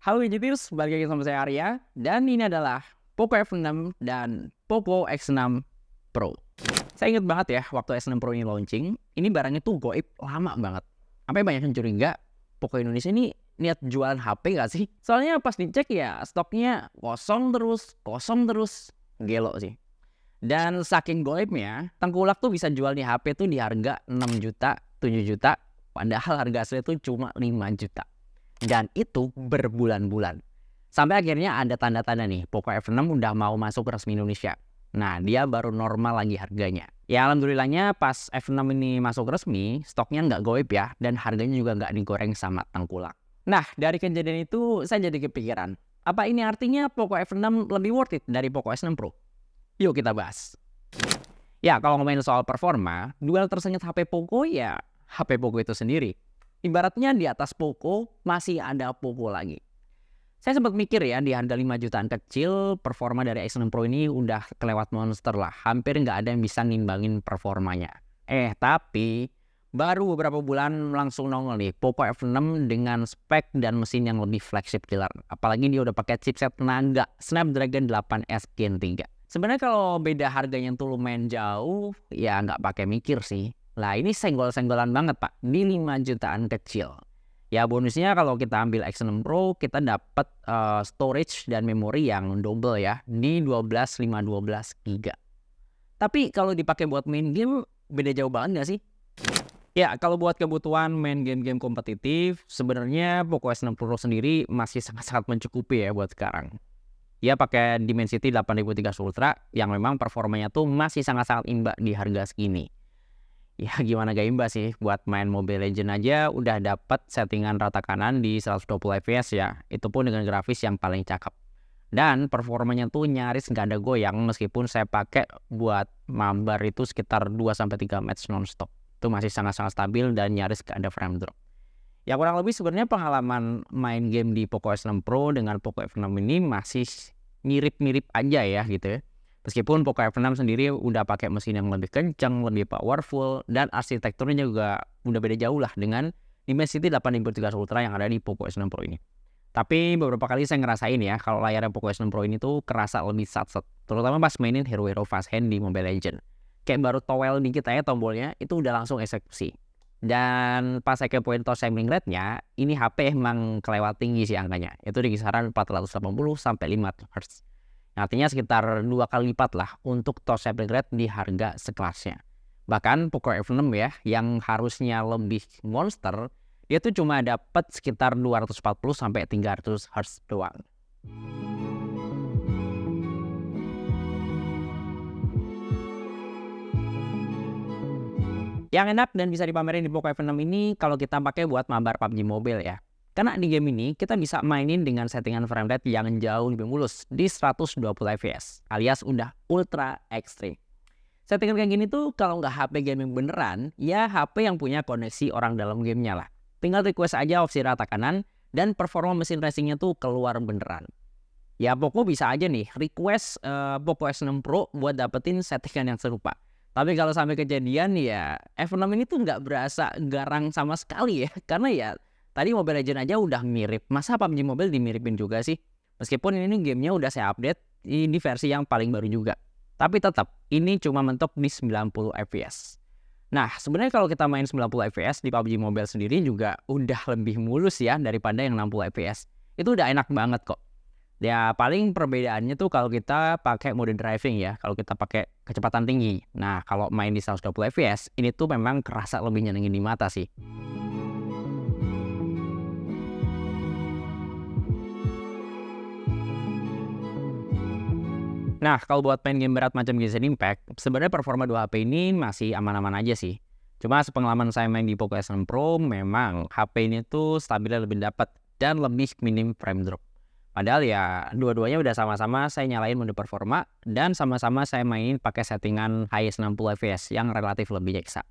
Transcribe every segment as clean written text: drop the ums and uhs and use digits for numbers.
Halo Gadgeters, balik lagi sama saya Arya, dan ini adalah Poco F6 dan Poco X6 Pro. Saya ingat banget ya, waktu S6 Pro ini launching, ini barangnya tuh goib lama banget. Sampai banyak yang curiga, Poco Indonesia ini niat jualan HP gak sih? Soalnya pas dicek ya, stoknya kosong terus, gelo sih. Dan saking goibnya, Tengkulak tuh bisa jual nih HP tuh di harga 6 juta, 7 juta, padahal harga asli tuh cuma 5 juta. Dan itu berbulan-bulan. Sampai akhirnya ada tanda-tanda nih, Poco F6 udah mau masuk resmi Indonesia. Nah, dia baru normal lagi harganya. Ya alhamdulillahnya pas F6 ini masuk resmi, stoknya nggak goib ya, dan harganya juga nggak digoreng sama Tengkulak. Nah, dari kejadian itu saya jadi kepikiran, apa ini artinya Poco F6 lebih worth it dari Poco S6 Pro? Yuk kita bahas. Ya, kalau ngomongin soal performa, duel tersengit HP Poco ya HP Poco itu sendiri. Ibaratnya di atas Poco masih ada Poco lagi. Saya sempat mikir ya, di harga 5 jutaan kecil, performa dari X6 Pro ini udah kelewat monster lah. Hampir nggak ada yang bisa ngimbangin performanya. Tapi baru beberapa bulan langsung nongol nih Poco F6 dengan spek dan mesin yang lebih flagship killer. Apalagi dia udah pakai chipset tenaga Snapdragon 8S Gen 3. Sebenarnya kalau beda harganya tuh lumayan jauh, ya nggak pakai mikir sih. Lah ini senggol-senggolan banget pak, di 5 jutaan kecil. Ya bonusnya kalau kita ambil X6 Pro, kita dapat storage dan memori yang double ya, di 512 GB. Tapi kalau dipakai buat main game, beda jauh banget nggak sih? Ya kalau buat kebutuhan main game-game kompetitif, sebenarnya Poco S6 Pro sendiri masih sangat-sangat mencukupi ya buat sekarang. Dia pakai Dimensity 8300 Ultra yang memang performanya tuh masih sangat-sangat imba di harga segini. Ya gimana gak imba sih, buat main Mobile Legends aja udah dapat settingan rata kanan di 120 fps ya. Itu pun dengan grafis yang paling cakep. Dan performanya tuh nyaris gak ada goyang meskipun saya pakai buat mabar itu sekitar 2-3 match nonstop. Itu masih sangat-sangat stabil dan nyaris gak ada frame drop. Ya kurang lebih sebenarnya pengalaman main game di Poco S6 Pro dengan Poco F6 ini masih mirip-mirip aja ya gitu ya. Meskipun Poco F6 sendiri udah pakai mesin yang lebih kencang, lebih powerful, dan arsitekturnya juga udah beda jauh lah dengan Dimensity 8300 Ultra yang ada di Poco S6 Pro ini. Tapi beberapa kali saya ngerasain ya, kalau layarnya Poco S6 Pro ini tuh kerasa lebih satset, terutama pas mainin hero-hero fast hand di Mobile Legends. Kayak baru towel dikit aja tombolnya, itu udah langsung eksekusi. Dan pas saya kepoin touch sampling rate-nya, ini HP emang kelewat tinggi sih angkanya. Itu di kisaran 480 sampai 500 Hz. Artinya sekitar 2 kali lipat lah untuk touch sampling rate di harga sekelasnya. Bahkan Poco F6 ya, yang harusnya lebih monster, dia tuh cuma dapat sekitar 240 sampai 300 Hz doang. Yang enak dan bisa dipamerin di Poco F6 ini kalau kita pakai buat mabar PUBG Mobile ya. Karena di game ini kita bisa mainin dengan settingan frame rate yang jauh lebih mulus di 120 fps alias udah ultra ekstrim. Settingan kayak gini tuh kalau nggak HP gaming beneran, ya HP yang punya koneksi orang dalam gamenya lah. Tinggal request aja opsi rata kanan dan performa mesin racingnya tuh keluar beneran. Ya Poco bisa aja nih request Poco S6 Pro buat dapetin settingan yang serupa. Tapi kalau sampai kejadian ya F6 ini tuh nggak berasa garang sama sekali ya. Karena ya tadi Mobile Legends aja udah mirip. Masa PUBG Mobile dimiripin juga sih? Meskipun ini gamenya udah saya update di versi yang paling baru juga. Tapi tetap ini cuma mentok di 90 fps. Nah sebenarnya kalau kita main 90 fps di PUBG Mobile sendiri juga udah lebih mulus ya daripada yang 60 fps. Itu udah enak banget kok. Ya paling perbedaannya tuh kalau kita pakai mode driving ya, kalau kita pakai kecepatan tinggi. Nah kalau main di 120 fps ini tuh memang kerasa lebih nyenengin di mata sih. Nah kalau buat main game berat macam Genshin Impact, sebenarnya performa 2 HP ini masih aman-aman aja sih. Cuma sepengalaman saya main di Poco S6 Pro, memang HP ini tuh stabilnya lebih dapat dan lebih minim frame drop. Padahal ya dua-duanya udah sama-sama saya nyalain mode performa dan sama-sama saya mainin pakai settingan highest 60 fps yang relatif lebih nyeksa.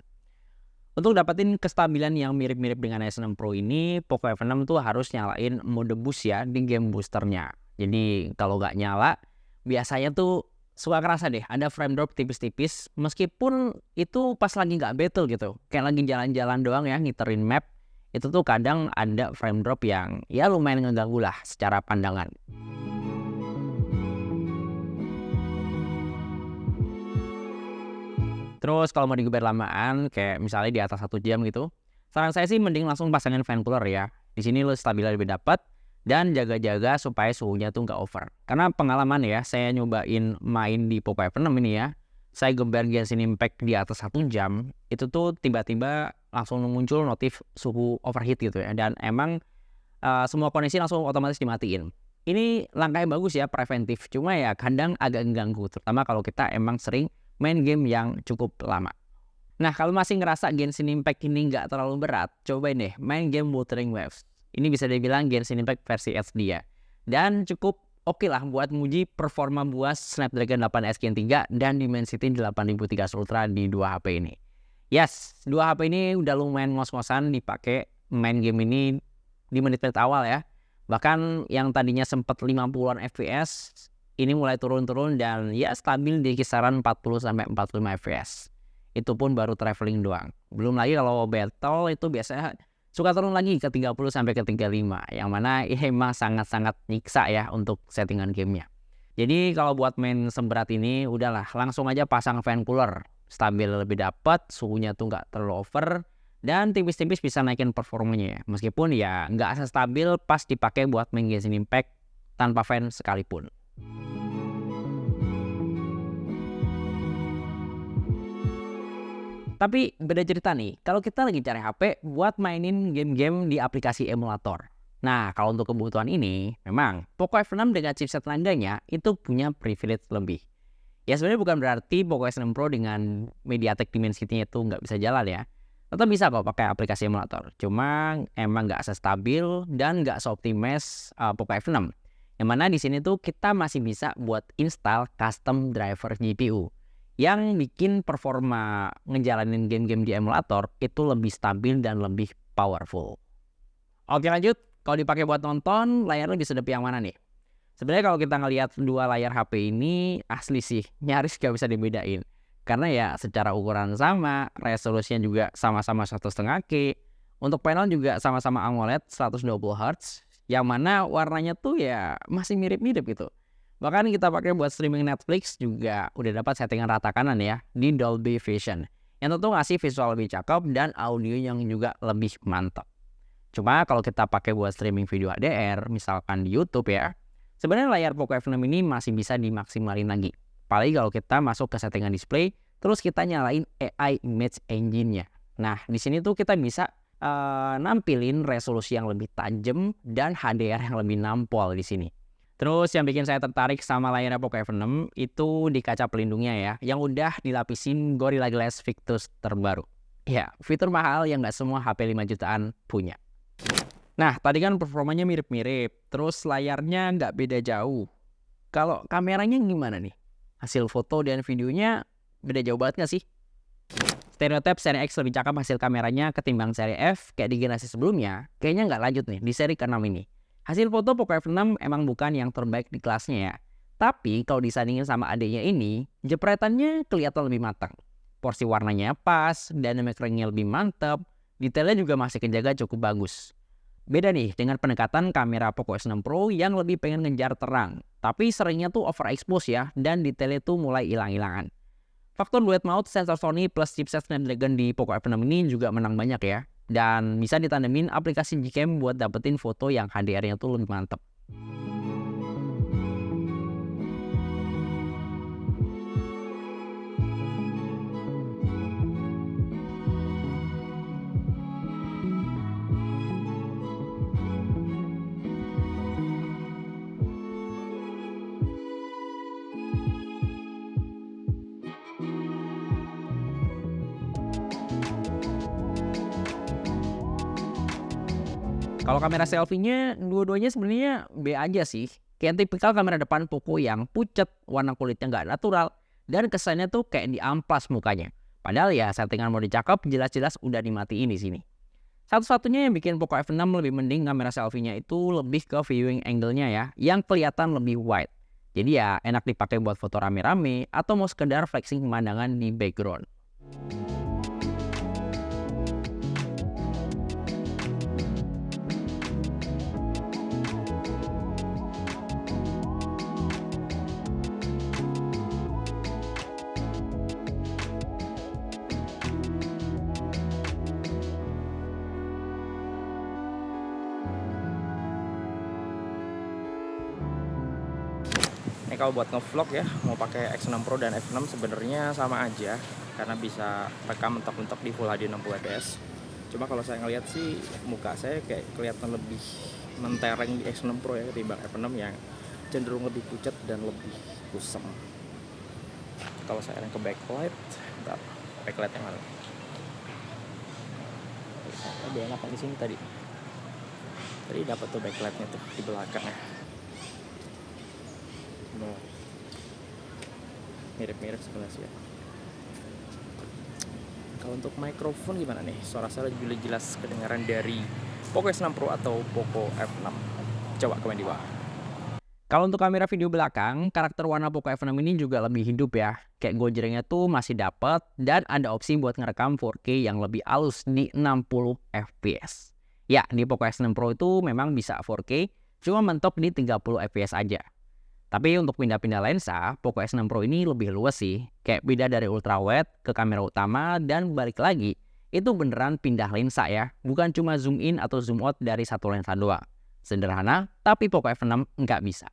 Untuk dapetin kestabilan yang mirip-mirip dengan S6 Pro ini, Poco F6 tuh harus nyalain mode boost ya di game boosternya. Jadi kalau nggak nyala, biasanya tuh suka kerasa deh ada frame drop tipis-tipis meskipun itu pas lagi nggak battle gitu. Kayak lagi jalan-jalan doang ya ngiterin map, itu tuh kadang ada frame drop yang ya lumayan ngeganggu lah secara pandangan. Terus kalau mau digeber lamaan, kayak misalnya di atas 1 jam gitu, saran saya sih mending langsung pasangin fan cooler ya. Di sini lo stabilnya lebih dapat dan jaga-jaga supaya suhunya tuh nggak over. Karena pengalaman ya, saya nyobain main di Poco F6 ini ya, saya geber Genshin Impact di atas 1 jam, itu tuh tiba-tiba langsung muncul notif suhu overheat gitu ya. Dan emang semua kondisi langsung otomatis dimatiin. Ini langkah yang bagus ya, preventif. Cuma ya kadang agak mengganggu, terutama kalau kita emang sering main game yang cukup lama. Nah, kalau masih ngerasa Genshin Impact ini nggak terlalu berat, cobain deh main game Wuthering Waves. Ini bisa dibilang Genshin Impact versi HD ya. Dan cukup oke lah buat nguji performa buas Snapdragon 8 X Gen 3 dan Dimensity 8300 Ultra di 2 HP ini. Yes, 2 HP ini udah lumayan ngos-ngosan dipakai main game ini di menit-menit awal ya. Bahkan yang tadinya sempat 50-an FPS, ini mulai turun-turun dan ya stabil di kisaran 40-45 fps. Itu pun baru traveling doang. Belum lagi kalau battle itu biasanya suka turun lagi ke 30-35. Yang mana ini emang sangat-sangat nyiksa ya untuk settingan gamenya. Jadi kalau buat main seberat ini udahlah langsung aja pasang fan cooler. Stabil lebih dapat, suhunya tuh nggak terlalu over. Dan tipis-tipis bisa naikin performanya ya. Meskipun ya nggak stabil pas dipakai buat main Genshin Impact tanpa fan sekalipun. Tapi beda cerita nih, kalau kita lagi cari HP buat mainin game-game di aplikasi emulator. Nah, kalau untuk kebutuhan ini, memang Poco F6 dengan chipset landanya itu punya privilege lebih. Ya sebenarnya bukan berarti Poco S6 Pro dengan MediaTek Dimensity-nya itu nggak bisa jalan ya. Tetap bisa kok pakai aplikasi emulator. Cuma emang nggak sestabil dan nggak seoptimis Poco F6. Yang mana di sini tuh kita masih bisa buat install custom driver GPU yang bikin performa ngejalanin game-game di emulator itu lebih stabil dan lebih powerful. Oke lanjut, kalau dipakai buat nonton, layarnya bisa lebih yang mana nih? Sebenarnya kalau kita ngelihat dua layar HP ini asli sih nyaris gak bisa dibedain. Karena ya secara ukuran sama, resolusinya juga sama-sama 1,5K. Untuk panel juga sama-sama AMOLED 120Hz, yang mana warnanya tuh ya masih mirip-mirip gitu. Bahkan kita pakai buat streaming Netflix juga udah dapat settingan rata kanan ya di Dolby Vision. Yang tentu ngasih visual lebih cakep dan audio yang juga lebih mantap. Cuma kalau kita pakai buat streaming video HDR, misalkan di YouTube ya, sebenarnya layar Poco F6 ini masih bisa dimaksimalin lagi. Apalagi kalau kita masuk ke settingan display, terus kita nyalain AI Image Engine-nya. Nah, di sini tuh kita bisa nampilin resolusi yang lebih tajam dan HDR yang lebih nampol di sini. Terus yang bikin saya tertarik sama layarnya Poco F6 itu di kaca pelindungnya ya, yang udah dilapisin Gorilla Glass Victus terbaru. Ya, fitur mahal yang nggak semua HP 5 jutaan punya. Nah, tadi kan performanya mirip-mirip, terus layarnya nggak beda jauh. Kalau kameranya gimana nih? Hasil foto dan videonya beda jauh banget nggak sih? Stereotype seri X lebih cakep hasil kameranya ketimbang seri F kayak di generasi sebelumnya, kayaknya nggak lanjut nih di seri ke-6 ini. Hasil foto Poco F6 emang bukan yang terbaik di kelasnya ya. Tapi kalau disandingin sama adiknya ini, jepretannya kelihatan lebih matang. Porsi warnanya pas, dynamic range-nya lebih mantap, detailnya juga masih kejaga cukup bagus. Beda nih dengan pendekatan kamera Poco S6 Pro yang lebih pengen ngejar terang. Tapi seringnya tuh overexpose ya, dan detailnya tuh mulai hilang-hilangan. Faktor dual mode sensor Sony plus chipset Snapdragon di Poco F6 ini juga menang banyak ya. Dan bisa ditandemin aplikasi Gcam buat dapetin foto yang HDR-nya tuh lebih mantep. Kalau kamera selfie-nya, dua-duanya sebenarnya B aja sih. Kayak tipikal kamera depan Poco yang pucet, warna kulitnya nggak natural, dan kesannya tuh kayak diamplas mukanya. Padahal ya settingan mode cakep jelas-jelas udah dimatiin di sini. Satu-satunya yang bikin Poco F6 lebih mending kamera selfie-nya itu lebih ke viewing angle-nya ya, yang kelihatan lebih wide. Jadi ya enak dipakai buat foto rame-rame atau mau sekedar flexing pemandangan di background. Ini kalau buat ngevlog ya, mau pakai X6 Pro dan F6 sebenarnya sama aja, karena bisa rekam mentok-mentok di Full HD 60 fps. Cuma kalau saya ngeliat sih muka saya kayak kelihatan lebih mentereng di X6 Pro ya ketimbang F6 yang cenderung lebih pucat dan lebih kusam. Kalau saya ke backlight, bentar, backlight yang mana? Lebih enak di sini tadi. Tadi dapat tuh backlightnya tuh di belakang ya. Nah, mirip-mirip sebenarnya sih ya. Kalau untuk mikrofon gimana nih? Suara saya lebih jelas kedengaran dari Poco X6 Pro atau Poco F6? Coba komen di bawah. Kalau untuk kamera video belakang, karakter warna Poco F6 ini juga lebih hidup ya. Kayak gojrengnya tuh masih dapet dan ada opsi buat ngerekam 4K yang lebih halus di 60 fps. Ya, di Poco X6 Pro itu memang bisa 4K, cuma mentok di 30 fps aja. Tapi untuk pindah-pindah lensa, Poco X6 Pro ini lebih luas sih. Kayak pindah dari ultrawide ke kamera utama dan balik lagi. Itu beneran pindah lensa ya, bukan cuma zoom in atau zoom out dari satu lensa doang. Sederhana, tapi Poco F6 nggak bisa.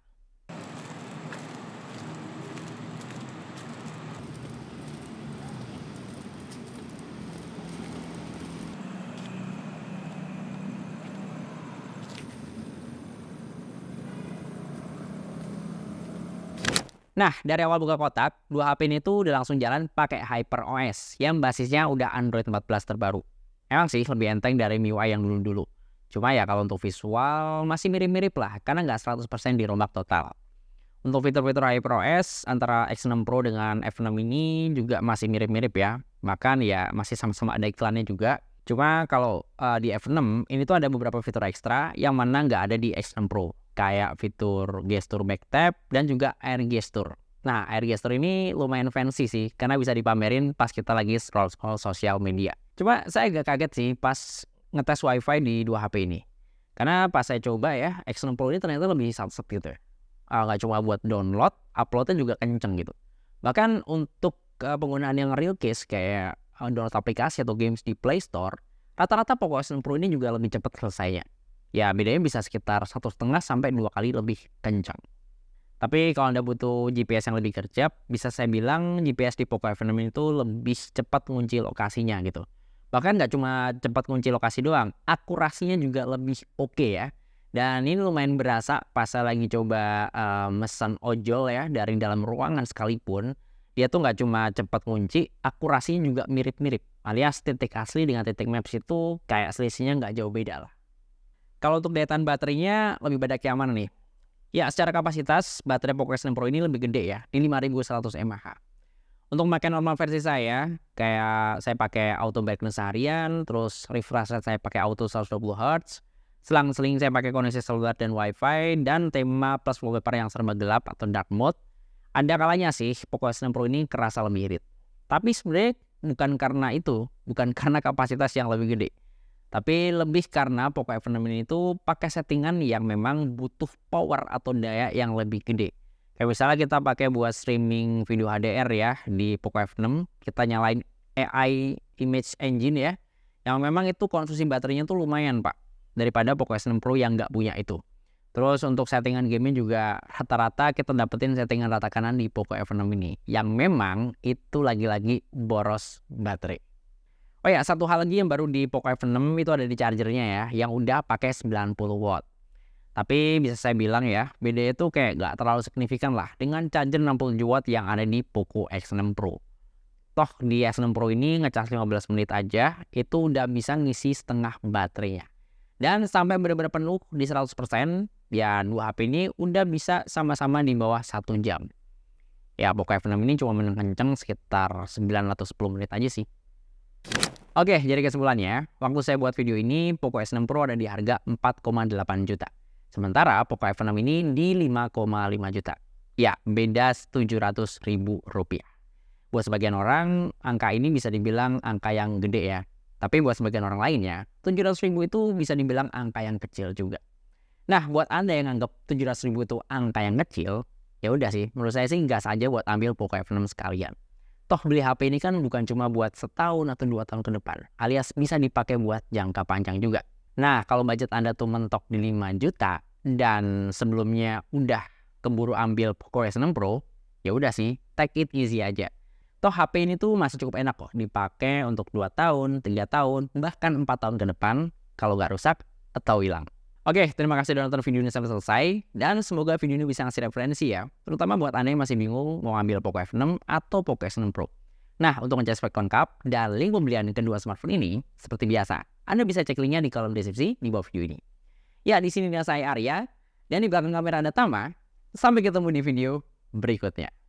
Nah, dari awal buka kotak, dua HP ini tuh udah langsung jalan pakai HyperOS yang basisnya udah Android 14 terbaru. Emang sih lebih enteng dari MIUI yang dulu-dulu. Cuma ya kalau untuk visual masih mirip-mirip lah, karena nggak 100% dirombak total. Untuk fitur-fitur HyperOS antara X6 Pro dengan F6 ini juga masih mirip-mirip ya. Bahkan ya masih sama-sama ada iklannya juga. Cuma kalau di F6 ini tuh ada beberapa fitur ekstra yang mana nggak ada di X6 Pro. Kayak fitur gesture back tap dan juga air gesture. Nah, air gesture ini lumayan fancy sih, karena bisa dipamerin pas kita lagi scroll-scroll sosial media. Cuma saya agak kaget sih pas ngetes WiFi di dua HP ini. Karena pas saya coba ya, X6 Pro ini ternyata lebih satset gitu ya. Nggak cuma buat download, uploadnya juga kenceng gitu. Bahkan untuk penggunaan yang real case kayak download aplikasi atau games di Play Store, rata-rata Poco X6 Pro ini juga lebih cepat selesainya. Ya bedanya bisa sekitar 1,5 sampai 2 kali lebih kencang. Tapi kalau Anda butuh GPS yang lebih gercep, bisa saya bilang GPS di Poco F6 itu lebih cepat ngunci lokasinya gitu. Bahkan nggak cuma cepat ngunci lokasi doang, akurasinya juga lebih oke ya. Dan ini lumayan berasa pas saya lagi coba mesen ojol ya dari dalam ruangan sekalipun, dia tuh nggak cuma cepat ngunci, akurasinya juga mirip-mirip. Alias titik asli dengan titik maps itu kayak selisihnya nggak jauh beda lah. Kalau untuk daya tahan baterainya lebih banyak yang mana nih? Ya, secara kapasitas baterai Poco X6 Pro ini lebih gede ya, di 5100 mAh. Untuk pakai normal versi saya, kayak saya pakai auto brightness harian, terus refresh rate saya pakai auto 120 Hz, selang-seling saya pakai koneksi seluler dan WiFi, dan tema plus wallpaper yang serba gelap atau dark mode. Ada kalanya sih Poco X6 Pro ini kerasa lebih irit. Tapi sebenarnya bukan karena itu, bukan karena kapasitas yang lebih gede. Tapi lebih karena Poco F6 ini tuh pakai settingan yang memang butuh power atau daya yang lebih gede. Kayak misalnya kita pakai buat streaming video HDR ya di Poco F6, kita nyalain AI Image Engine ya, yang memang itu konsumsi baterainya tuh lumayan pak, daripada Poco X6 Pro yang nggak punya itu. Terus untuk settingan gamenya juga rata-rata kita dapetin settingan rata kanan di Poco F6 ini, yang memang itu lagi-lagi boros baterai. Oh ya, satu hal lagi yang baru di Poco F6 itu ada di chargernya ya, yang udah pakai 90 watt. Tapi bisa saya bilang ya, bedanya itu kayak gak terlalu signifikan lah dengan charger 67 watt yang ada di Poco X6 Pro. Toh di X6 Pro ini ngecas 15 menit aja, itu udah bisa ngisi setengah baterainya. Dan sampai benar-benar penuh di 100%, ya dua HP ini udah bisa sama-sama di bawah 1 jam. Ya Poco F6 ini cuma kenceng sekitar 910 menit aja sih. Oke, jadi kesimpulannya, waktu saya buat video ini, Poco X6 Pro ada di harga 4,8 juta. Sementara Poco F6 ini di 5,5 juta. Ya, beda 700 ribu rupiah. Buat sebagian orang, angka ini bisa dibilang angka yang gede ya. Tapi buat sebagian orang lainnya, 700 ribu itu bisa dibilang angka yang kecil juga. Nah, buat Anda yang anggap 700 ribu itu angka yang kecil, ya udah sih, menurut saya sih gas aja buat ambil Poco F6 sekalian. Toh beli HP ini kan bukan cuma buat setahun atau 2 tahun ke depan, alias bisa dipakai buat jangka panjang juga. Nah, kalau budget Anda tuh mentok di 5 juta dan sebelumnya udah keburu ambil Poco X6 Pro, ya udah sih, take it easy aja. Toh HP ini tuh masih cukup enak kok dipakai untuk 2 tahun, 3 tahun, bahkan 4 tahun ke depan kalau nggak rusak atau hilang. Oke, terima kasih udah nonton video ini sampai selesai, dan semoga video ini bisa ngasih referensi ya, terutama buat Anda yang masih bingung mau ambil Poco F6 atau Poco X6 Pro. Nah, untuk ngecek spek lengkap dan link pembelian kedua smartphone ini, seperti biasa, Anda bisa cek linknya di kolom deskripsi di bawah video ini. Ya, di sini saya Arya, dan di belakang kamera ada Tama. Sampai ketemu di video berikutnya.